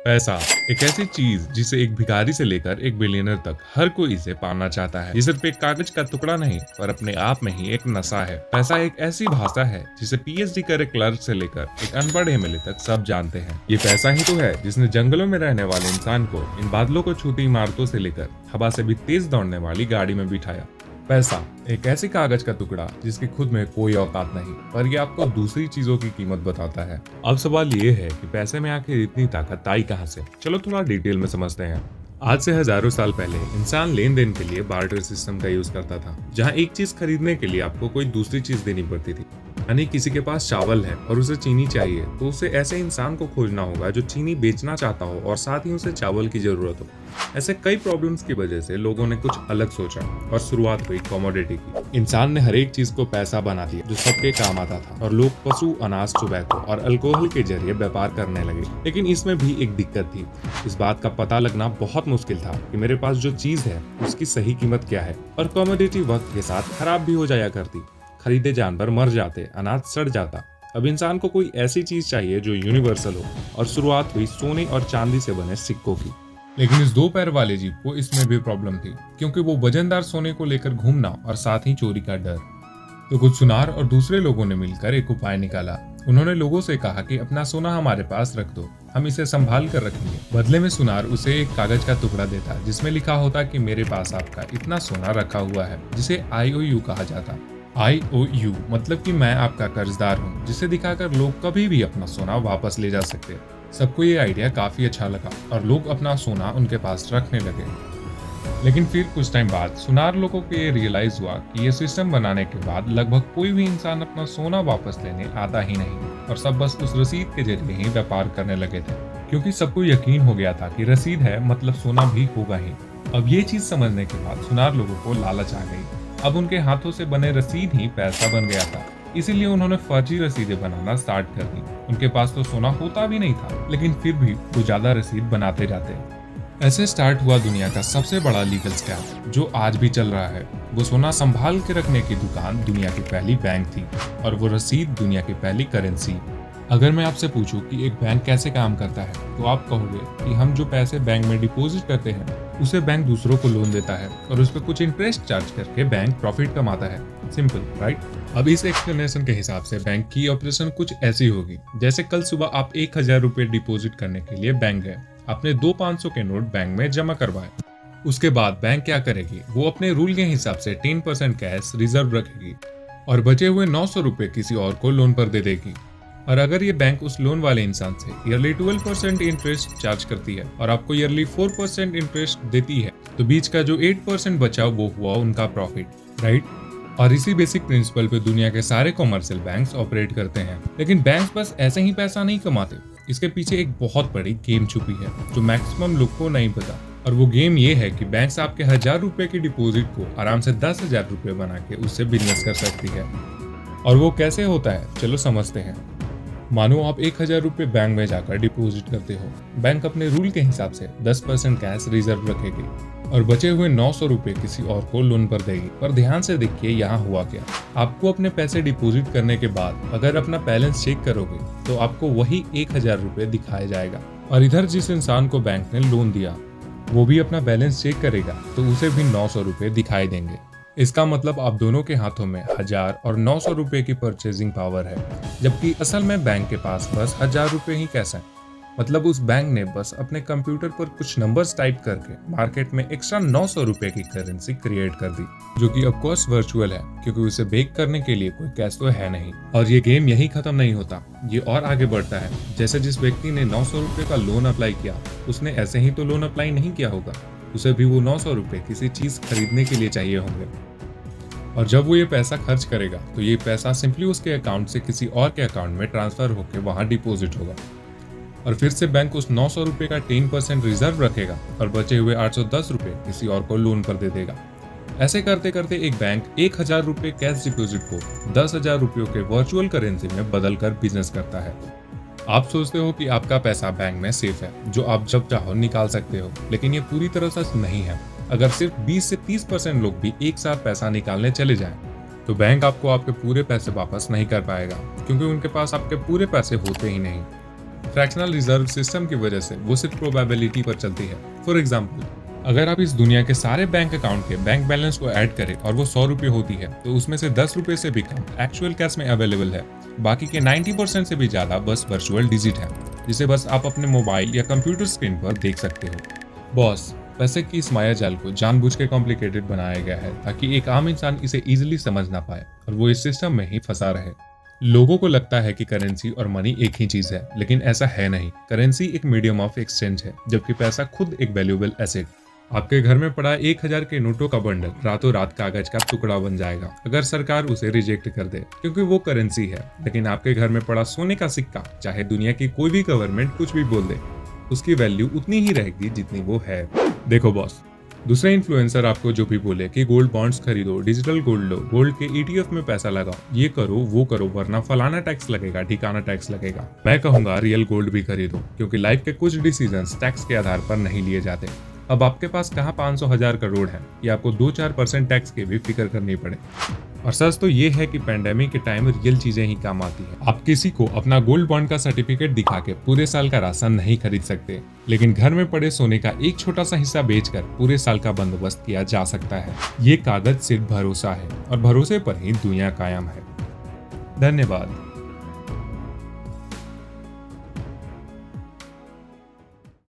पैसा एक ऐसी चीज जिसे एक भिखारी से लेकर एक बिलियनर तक हर कोई इसे पाना चाहता है। ये सिर्फ एक कागज का टुकड़ा नहीं पर अपने आप में ही एक नशा है। पैसा एक ऐसी भाषा है जिसे पीएचडी करे क्लर्क से लेकर एक अनपढ़ एमएलए तक सब जानते हैं। ये पैसा ही तो है जिसने जंगलों में रहने वाले इंसान को इन बादलों को छूती इमारतों से लेकर हवा से भी तेज दौड़ने वाली गाड़ी में बिठाया। पैसा एक ऐसी कागज का टुकड़ा जिसकी खुद में कोई औकात नहीं, पर ये आपको दूसरी चीजों की कीमत बताता है। अब सवाल ये है कि पैसे में आखिर इतनी ताकत आई कहां से? चलो थोड़ा डिटेल में समझते हैं। आज से हजारों साल पहले इंसान लेन देन के लिए बार्टर सिस्टम का यूज करता था, जहां एक चीज खरीदने के लिए आपको कोई दूसरी चीज देनी पड़ती थी। यानी किसी के पास चावल है और उसे चीनी चाहिए, तो उसे ऐसे इंसान को खोजना होगा जो चीनी बेचना चाहता हो और साथ ही उसे चावल की जरूरत हो। ऐसे कई प्रॉब्लम्स की वजह से लोगों ने कुछ अलग सोचा और शुरुआत हुई कमोडिटी की। इंसान ने हर एक चीज को पैसा बना दिया जो सबके काम आता था, और लोग पशु, अनाज, टोबैको और अल्कोहल के जरिए व्यापार करने लगे। लेकिन इसमें भी एक दिक्कत थी। इस बात का पता लगना बहुत मुश्किल था कि मेरे पास जो चीज है उसकी सही कीमत क्या है। और कमोडिटी वक्त के साथ खराब भी हो जाया करती। खरीदे जानवर मर जाते, अनाज सड़ जाता। अब इंसान को कोई ऐसी चीज चाहिए जो यूनिवर्सल हो, और शुरुआत हुई सोने और चांदी से बने सिक्कों की। लेकिन इस दो पैर वाले जीव को इसमें भी प्रॉब्लम थी, क्योंकि वो वजनदार सोने को लेकर घूमना और साथ ही चोरी का डर। तो कुछ सुनार और दूसरे लोगों ने मिलकर एक उपाय निकाला। उन्होंने लोगों से कहा कि अपना सोना हमारे पास रख दो, हम इसे संभाल कर रखेंगे। बदले में सुनार उसे एक कागज का टुकड़ा देता जिसमें लिखा होता कि मेरे पास आपका इतना सोना रखा हुआ है, जिसे IOU कहा जाता। IOU मतलब कि मैं आपका कर्जदार हूँ, जिसे दिखाकर लोग कभी भी अपना सोना वापस ले जा सकते। सबको ये आइडिया काफी अच्छा लगा और लोग अपना सोना उनके पास रखने लगे। लेकिन फिर कुछ टाइम बाद सुनार लोगों को ये रियलाइज हुआ कि ये सिस्टम बनाने के बाद लगभग कोई भी इंसान अपना सोना वापस लेने आता ही नहीं, और सब बस उस रसीद के जरिए ही व्यापार करने लगे थे, क्योंकि सबको यकीन हो गया था कि रसीद है मतलब सोना भी होगा ही। अब ये चीज समझने के बाद सुनार लोगों को लालच आ गई। अब उनके हाथों से बने रसीद ही पैसा बन गया था, इसीलिए उन्होंने फर्जी रसीदें बनाना स्टार्ट कर दी। उनके पास तो सोना होता भी नहीं था, लेकिन फिर भी वो ज्यादा रसीद बनाते जाते। ऐसे स्टार्ट हुआ दुनिया का सबसे बड़ा लीगल स्कैम, जो आज भी चल रहा है। वो सोना संभाल के रखने की दुकान दुनिया की पहली बैंक थी, और वो रसीद दुनिया की पहली करेंसी। अगर मैं आपसे पूछूं कि एक बैंक कैसे काम करता है, तो आप कहोगे कि हम जो पैसे बैंक में डिपॉजिट करते हैं उसे बैंक दूसरों को लोन देता है, और उस पर कुछ इंटरेस्ट चार्ज करके बैंक प्रॉफिट कमाता है। Simple, right? अब इस एक्सप्लेनेशन के हिसाब से बैंक की ऑपरेशन कुछ ऐसी होगी जैसे कल सुबह आप 1000 रुपए डिपॉजिट करने के लिए बैंक गए। आपने 2 500 के नोट बैंक में जमा करवाए। उसके बाद बैंक क्या करेगी, वो अपने रूल के हिसाब से 10% कैश रिजर्व रखेगी और बचे हुए 900 रुपए किसी और को लोन पर दे देगी। और अगर ये बैंक उस लोन वाले इंसान से ईयरली 12% इंटरेस्ट चार्ज करती है और आपको ईयरली 4% इंटरेस्ट देती है, तो बीच का जो 8% बचा वो हुआ उनका प्रॉफिट, राइट? और इसी बेसिक प्रिंसिपल पे दुनिया के सारे कॉमर्शियल बैंक्स ऑपरेट करते हैं। लेकिन बैंक्स बस ऐसे ही पैसा नहीं कमाते, इसके पीछे एक बहुत बड़ी गेम छुपी है जो मैक्सिमम लोग को नहीं पता। और वो गेम ये है कि बैंक्स आपके 1000 रुपए की डिपॉजिट को आराम से 10,000 रुपए बना के उससे बिजनेस कर सकती है। और वो कैसे होता है, चलो समझते हैं। मानो आप 1000 रुपए बैंक में जाकर डिपॉजिट करते हो। बैंक अपने रूल के हिसाब से 10% कैश रिजर्व रखेगी और बचे हुए 900 रुपए किसी और को लोन पर देगी। पर ध्यान से देखिए यहाँ हुआ क्या। आपको अपने पैसे डिपॉजिट करने के बाद अगर अपना बैलेंस चेक करोगे तो आपको वही 1000 रुपए दिखाया जाएगा। और इधर जिस इंसान को बैंक ने लोन दिया वो भी अपना बैलेंस चेक करेगा तो उसे भी 900 रुपए दिखाई देंगे। इसका मतलब आप दोनों के हाथों में 1000 और 900 रुपए की परचेजिंग पावर है, जबकि असल में बैंक के पास बस 1000 रुपए ही कैश है। मतलब उस बैंक ने बस अपने कंप्यूटर पर कुछ नंबर्स टाइप करके मार्केट में एक्स्ट्रा 900 रुपए की करेंसी क्रिएट कर दी, जो कि ऑफ कोर्स वर्चुअल है क्योंकि उसे बेक करने के लिए कोई कैश तो है नहीं। और ये गेम यही खत्म नहीं होता, ये और आगे बढ़ता है। जैसे जिस व्यक्ति ने 900 रुपए का लोन अप्लाई किया, उसने ऐसे ही तो लोन अप्लाई नहीं किया होगा, उसे भी वो 900 रुपए किसी चीज खरीदने के लिए चाहिए होंगे। और जब वो ये पैसा खर्च करेगा तो ये पैसा सिंपली उसके अकाउंट से किसी और के अकाउंट में ट्रांसफर होकर वहां डिपॉजिट होगा। और फिर से बैंक उस 900 रुपए का 10% रिजर्व रखेगा और बचे हुए 810 रुपए किसी और को लोन पर दे देगा। ऐसे करते करते एक बैंक 1000 रुपए कैश डिपॉजिट को 10,000 रुपयों के वर्चुअल करेंसी में बदल कर बिजनेस करता है। आप सोचते हो कि आपका पैसा बैंक में सेफ है, जो आप जब चाहो निकाल सकते हो, लेकिन ये पूरी तरह सच नहीं है। अगर सिर्फ 20 से 30% लोग भी एक साथ पैसा निकालने चले जाएं, तो बैंक आपको आपके पूरे पैसे वापस नहीं कर पाएगा, क्योंकि उनके पास आपके पूरे पैसे होते ही नहीं। फ्रैक्शनल रिजर्व सिस्टम की वजह से वो सिर्फ प्रोबेबिलिटी पर चलती है। फॉर एग्जाम्पल, अगर आप इस दुनिया के सारे बैंक अकाउंट के बैंक बैलेंस को ऐड करें और वो 100 रुपये होती है, तो उसमें से 10 रुपये से भी कम एक्चुअल कैश में अवेलेबल है। बाकी के 90% से भी ज्यादा बस वर्चुअल डिजिट है, जिसे बस आप अपने मोबाइल या कंप्यूटर स्क्रीन पर देख सकते हो। बॉस, पैसे की इस माया जाल को जानबूझ के कॉम्प्लिकेटेड बनाया गया है ताकि एक आम इंसान इसे इजीली समझ ना पाए और वो इस सिस्टम में ही फंसा रहे। लोगों को लगता है कि करेंसी और मनी एक ही चीज है, लेकिन ऐसा है नहीं। करेंसी एक मीडियम ऑफ एक्सचेंज है, जबकि पैसा खुद एक वैल्यूएबल एसेट। आपके घर में पड़ा 1000 के नोटों का बंडल रातों रात कागज का टुकड़ा बन जाएगा अगर सरकार उसे रिजेक्ट कर दे, क्योंकि वो करेंसी है। लेकिन आपके घर में पड़ा सोने का सिक्का, चाहे दुनिया की कोई भी गवर्नमेंट कुछ भी बोल दे, उसकी वैल्यू उतनी ही रहेगी जितनी वो है। देखो बॉस, दूसरे इन्फ्लुएंसर आपको जो भी बोले कि गोल्ड बॉन्ड्स खरीदो, डिजिटल गोल्ड लो, गोल्ड के ETF में पैसा लगाओ, ये करो वो करो, वरना फलाना टैक्स लगेगा, ठिकाना टैक्स लगेगा। मैं कहूंगा रियल गोल्ड भी खरीदो, क्योंकि लाइफ के कुछ डिसीजंस टैक्स के आधार पर नहीं लिए जाते। अब आपके पास कहाँ 500,000 करोड़ है कि आपको 2-4% टैक्स की भी फिक्र करनी पड़े। और सच तो ये है कि पैंडेमिक के टाइम रियल चीजें ही काम आती है। आप किसी को अपना गोल्ड बॉन्ड का सर्टिफिकेट दिखा के पूरे साल का राशन नहीं खरीद सकते, लेकिन घर में पड़े सोने का एक छोटा सा हिस्सा बेचकर पूरे साल का बंदोबस्त किया जा सकता है। ये कागज सिर्फ भरोसा है, और भरोसे पर ही दुनिया कायम है। धन्यवाद।